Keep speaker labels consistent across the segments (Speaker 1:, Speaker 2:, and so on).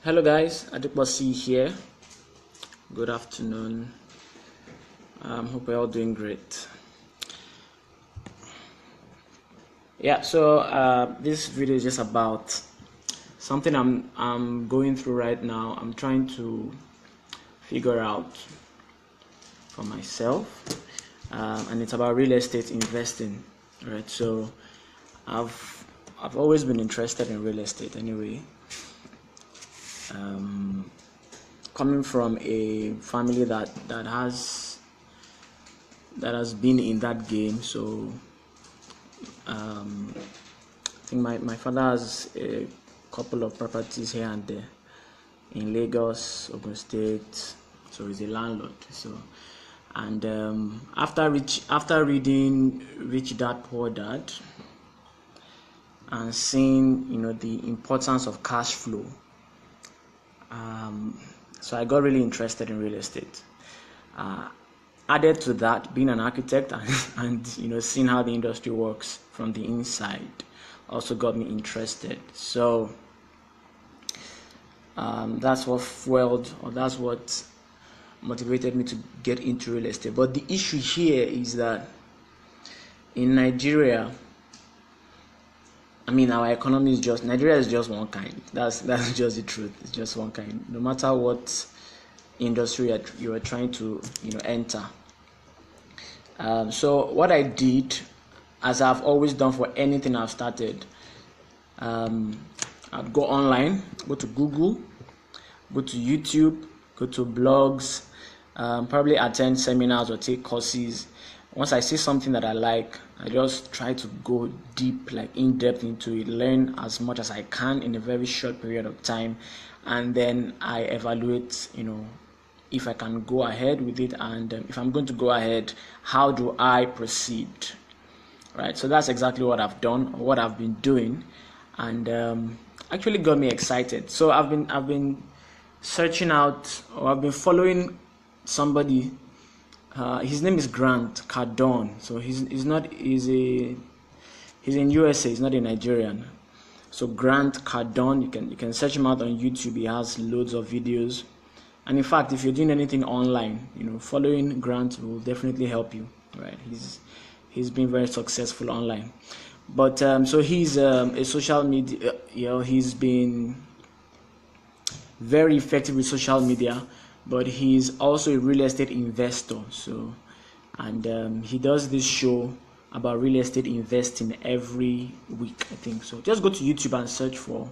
Speaker 1: Hello guys, Adeposi here. Good afternoon. Hope you're all doing great. This video is just about something I'm going through right now. I'm trying to figure out for myself, and it's about real estate investing. Right, so I've always been interested in real estate anyway. Coming from a family that has been in that game, so I think my father has a couple of properties here and there in Lagos, Ogun State, so he's a landlord. So, and after reading Rich Dad Poor Dad and seeing the importance of cash flow, so I got really interested in real estate. Added to that, being an architect and seeing how the industry works from the inside also got me interested. So that's what motivated me to get into real estate. But the issue here is that in Nigeria, our economy is Nigeria is just one kind. That's just the truth. It's just one kind. No matter what industry you are trying to enter. So what I did, as I've always done for anything I've started, I'd go online, go to Google, go to YouTube, go to blogs, probably attend seminars or take courses. Once I see something that I like, I just try to go deep, in depth into it, learn as much as I can in a very short period of time, and then I evaluate, if I can go ahead with it, and if I'm going to go ahead, how do I proceed? Right. So that's exactly what I've done, what I've been doing, and actually got me excited. So I've been searching out, or I've been following somebody. His name is Grant Cardone. So he's in USA. He's not a Nigerian. So Grant Cardone, you can search him out on YouTube. He has loads of videos, and in fact, if you're doing anything online, following Grant will definitely help you. Right? He's been very successful online. But so he's a social media. He's been very effective with social media. But he's also a real estate investor. So, and he does this show about real estate investing every week, I think. So just go to YouTube and search for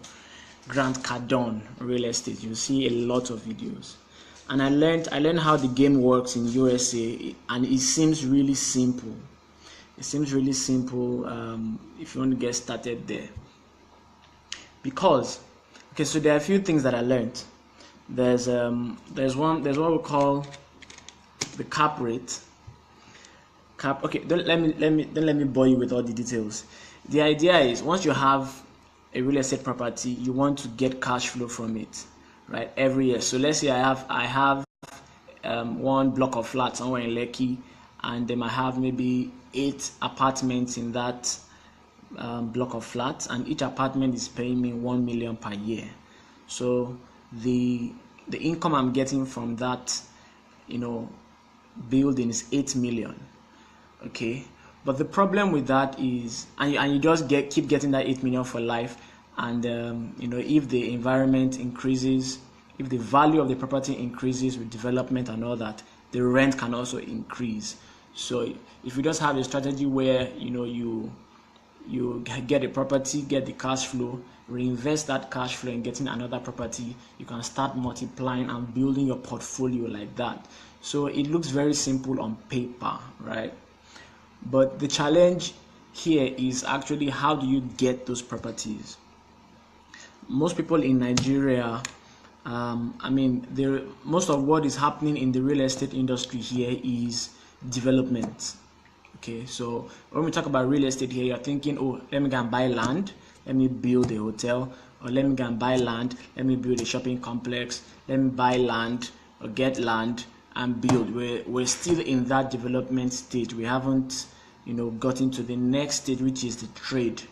Speaker 1: Grant Cardone real estate. You'll see a lot of videos. And I learned how the game works in USA, and it seems really simple. It seems really simple if you want to get started there. Because, so there are a few things that I learned. There's what we call the cap rate. Okay, don't let me bore you with all the details. The idea is, once you have a real estate property, you want to get cash flow from it, right? Every year. So let's say I have one block of flats somewhere in Lekki, and then I have maybe 8 apartments in that block of flats, and each apartment is paying me 1 million per year. So the income I'm getting from that building is 8 million. Okay, but the problem with that is, and you just keep getting that 8 million for life, and if the environment increases, if the value of the property increases with development and all that, the rent can also increase. So if you just have a strategy where you get a property, get the cash flow, reinvest that cash flow in getting another property, you can start multiplying and building your portfolio like that. So it looks very simple on paper, right? But the challenge here is actually, how do you get those properties? Most people in Nigeria, most of what is happening in the real estate industry here is development. Okay, so when we talk about real estate here, you're thinking, oh, let me go and buy land, let me build a hotel, or let me go and buy land, let me build a shopping complex, let me buy land or get land and build. We're still in that development stage. We haven't gotten to the next stage, which is the trade.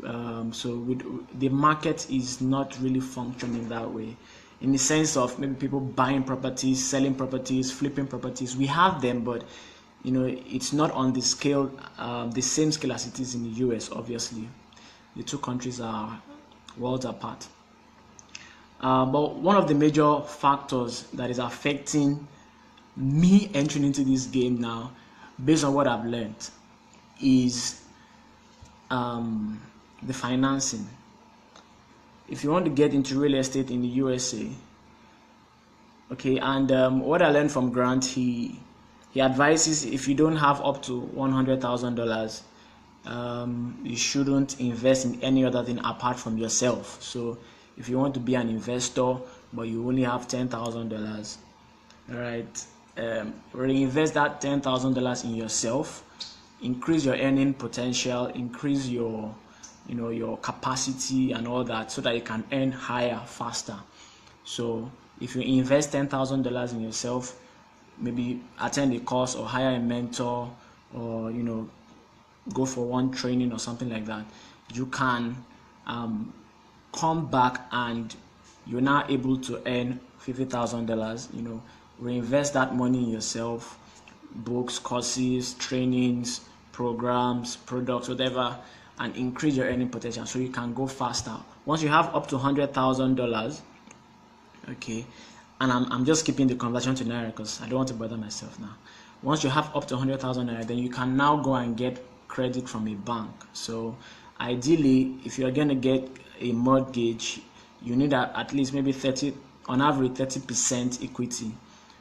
Speaker 1: The market is not really functioning that way, in the sense of maybe people buying properties, selling properties, flipping properties. We have them, but it's not on the scale, the same scale as it is in the US. Obviously, the two countries are worlds apart. But one of the major factors that is affecting me entering into this game now, based on what I've learned, is the financing. If you want to get into real estate in the USA, okay, and what I learned from Grant, he advises if you don't have up to $100,000, you shouldn't invest in any other thing apart from yourself. So if you want to be an investor but you only have $10,000, all right, reinvest that $10,000 in yourself, increase your earning potential, increase your your capacity and all that, so that you can earn higher faster. So if you invest $10,000 in yourself, maybe attend a course or hire a mentor, or go for one training or something like that, you can come back and you're now able to earn $50,000. Reinvest that money in yourself, books, courses, trainings, programs, products, whatever, and increase your earning potential so you can go faster. Once you have up to $100,000, okay, and I'm just keeping the conversion to naira because I don't want to bother myself now. Once you have up to 100,000 naira, then you can now go and get credit from a bank. So ideally, if you're going to get a mortgage, you need at least maybe 30% equity.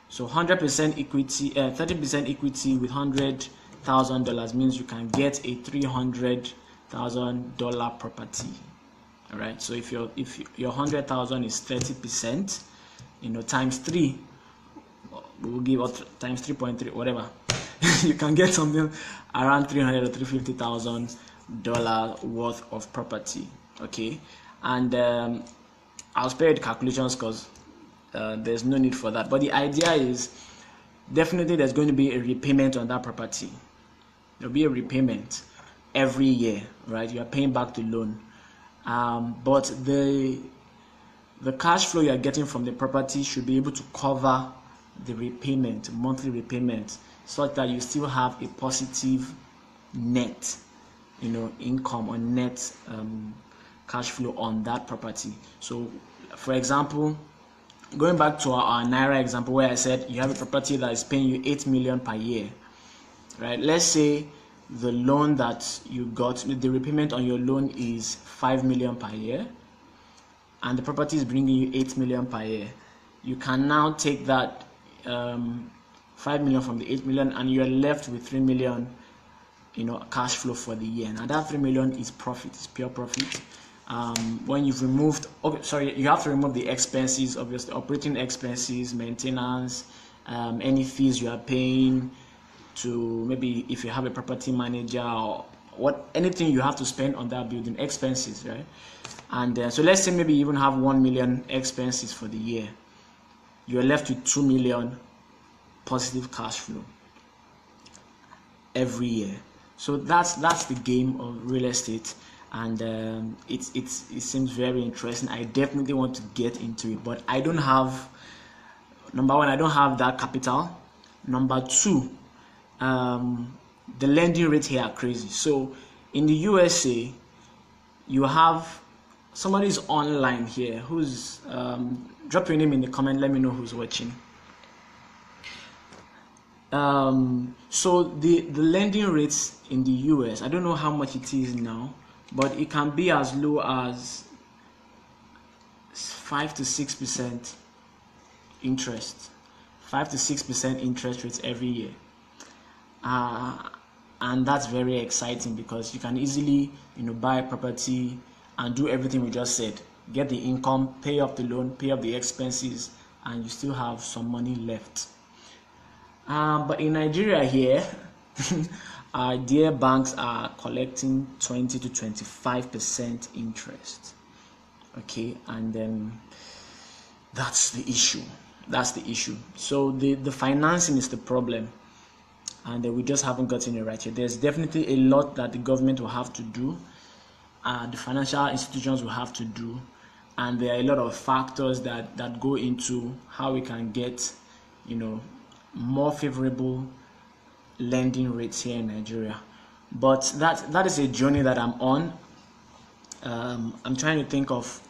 Speaker 1: So 100% equity, 30% equity with $100,000 means you can get a $300,000 property. All right. So if your 100,000 is 30%, times 3, we'll give out times 3.3, whatever. You can get something around $300,000 or $350,000 worth of property. Okay, and I'll spare you the calculations because there's no need for that. But the idea is definitely there's going to be a repayment on that property. There'll be a repayment every year, right? You are paying back the loan, but the cash flow you are getting from the property should be able to cover the repayment, monthly repayment, such that you still have a positive net, income or net cash flow on that property. So, for example, going back to our naira example where I said you have a property that is paying you 8 million per year, right? Let's say the loan that you got, the repayment on your loan is 5 million per year, and the property is bringing you 8 million per year. You can now take that 5 million from the 8 million, and you're left with 3 million, cash flow for the year. Now that 3 million is profit, it's pure profit. When you've removed, you have to remove the expenses, obviously, operating expenses, maintenance, any fees you are paying to, maybe if you have a property manager or anything you have to spend on that building, expenses, right? And so let's say maybe you even have 1 million expenses for the year. You're left with 2 million positive cash flow every year. So that's the game of real estate, and it seems very interesting. I definitely want to get into it, but I don't have, number one, I don't have that capital. Number two, the lending rates here are crazy. So in the USA, you have somebody's online here who's drop your name in the comment, let me know who's watching. So the lending rates in the US, I don't know how much it is now, but it can be as low as 5 to 6% interest, 5 to 6% interest rates every year. And that's very exciting because you can easily, buy a property and do everything we just said. Get the income, pay up the loan, pay up the expenses, and you still have some money left. But in Nigeria here, our dear banks are collecting 20 to 25% interest. Okay, and then that's the issue. So the financing is the problem, and we just haven't gotten it right here. There's definitely a lot that the government will have to do, the financial institutions will have to do, and there are a lot of factors that go into how we can get, more favorable lending rates here in Nigeria. But that is a journey that I'm on. I'm trying to think of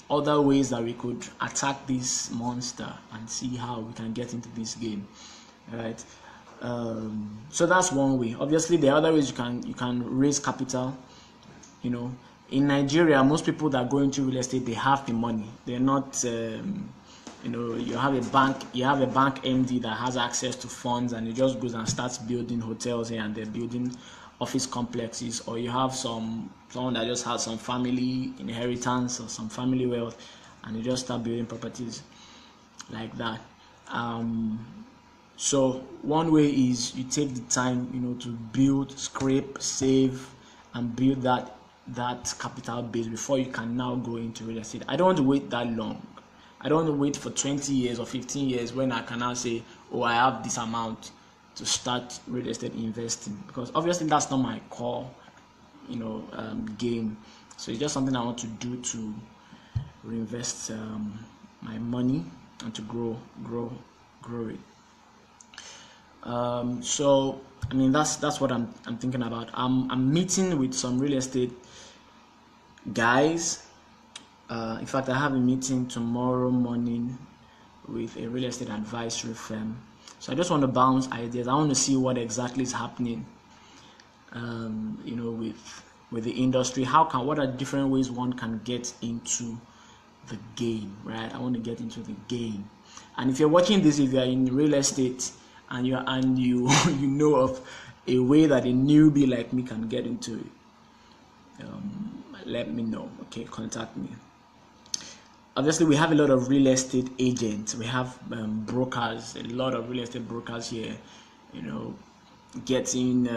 Speaker 1: other ways that we could attack this monster and see how we can get into this game. All right. So that's one way. Obviously, the other ways you can raise capital. In Nigeria, most people that go into real estate, they have the money. They're not, you have a bank MD that has access to funds, and he just goes and starts building hotels here and they're building office complexes, or you have someone that just has some family inheritance or some family wealth, and you just start building properties like that. So one way is you take the time, to build, scrape, save, and build that capital base before you can now go into real estate. I don't want to wait that long. I don't want to wait for 20 years or 15 years when I can now say, oh, I have this amount to start real estate investing, because obviously that's not my core, game. So it's just something I want to do to reinvest my money and to grow it. So I mean that's what I'm thinking about. I'm meeting with some real estate guys. In fact, I have a meeting tomorrow morning with a real estate advisory firm. So I just want to bounce ideas. I want to see what exactly is happening, with the industry. What are different ways one can get into the game, right? I want to get into the game. And if you're watching this, if you're in real estate and you know of a way that a newbie like me can get into it, let me know. Okay, contact me. Obviously, we have a lot of real estate agents. We have brokers, a lot of real estate brokers here, getting,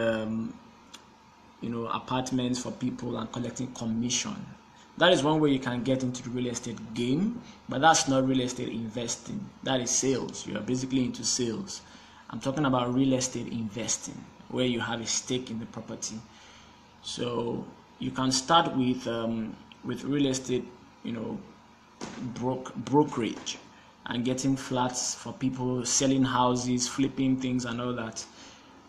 Speaker 1: apartments for people and collecting commission. That is one way you can get into the real estate game, but that's not real estate investing. That is sales. You are basically into sales. I'm talking about real estate investing, where you have a stake in the property. So you can start with real estate, brokerage, and getting flats for people, selling houses, flipping things and all that,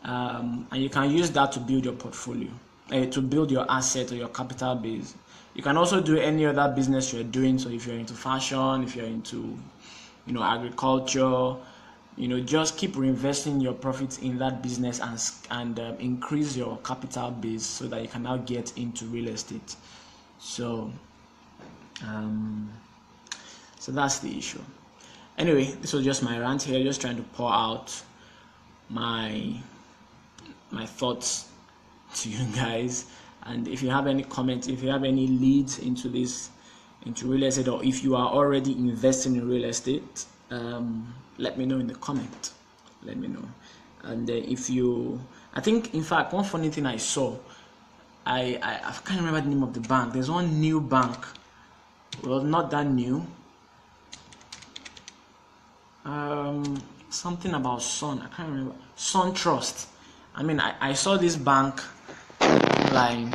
Speaker 1: and you can use that to build your portfolio, to build your asset or your capital base. You can also do any other business you're doing. So if you're into fashion, if you're into agriculture, just keep reinvesting your profits in that business and increase your capital base so that you can now get into real estate. So so that's the issue. Anyway, this was just my rant here, just trying to pour out my thoughts to you guys. And if you have any comments, if you have any leads into real estate, or if you are already investing in real estate, let me know in the comment. Let me know. And I think, in fact, one funny thing I saw, I can't remember the name of the bank. There's one new bank. Well, not that new. Something about Sun. I can't remember. Sun Trust. I mean, I saw this bank online.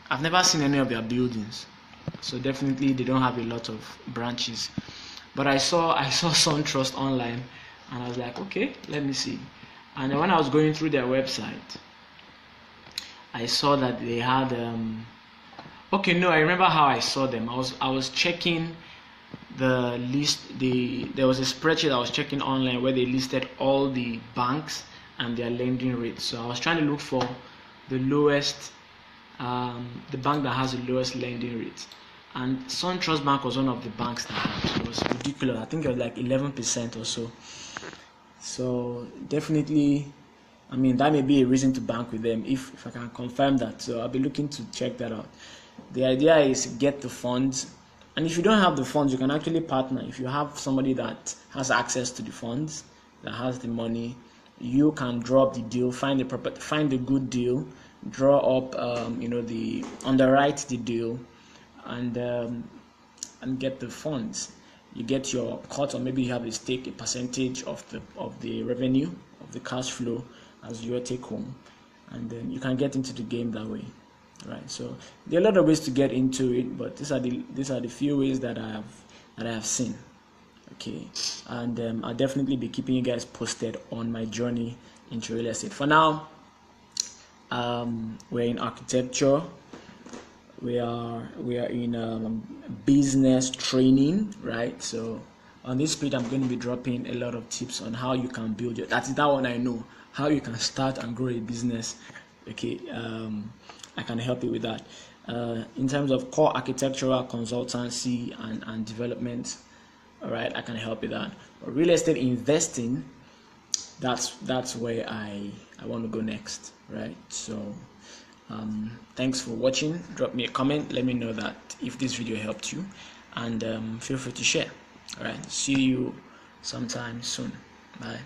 Speaker 1: I've never seen any of their buildings, so definitely they don't have a lot of branches. But I saw Sun Trust online, and I was like, okay, let me see. And when I was going through their website, I saw that they had I remember how I saw them. I was checking the list. There was a spreadsheet I was checking online where they listed all the banks and their lending rates. So I was trying to look for the lowest, the bank that has the lowest lending rate. And SunTrust Bank was one of the banks that had. It was ridiculous. I think it was like 11% or so. So definitely, I mean, that may be a reason to bank with them if I can confirm that. So I'll be looking to check that out. The idea is get the funds. And if you don't have the funds, you can actually partner. If you have somebody that has access to the funds, that has the money, you can draw up the deal, find the good deal, draw up, underwrite the deal, and get the funds. You get your cut, or maybe you have a percentage of the revenue, of the cash flow as your take home, and then you can get into the game that way. right? So there are a lot of ways to get into it, but these are the few ways that I have seen. Okay, and I'll definitely be keeping you guys posted on my journey into real estate. For now, we're in architecture. We are in business training, right? So on this page, I'm going to be dropping a lot of tips on how you can build that one I know, how you can start and grow a business. Okay, I can help you with that. In terms of core architectural consultancy and development, all right, I can help you with that. But real estate investing, that's where I want to go next, right? So thanks for watching. Drop me a comment, let me know that if this video helped you, and feel free to share. All right, see you sometime soon. Bye.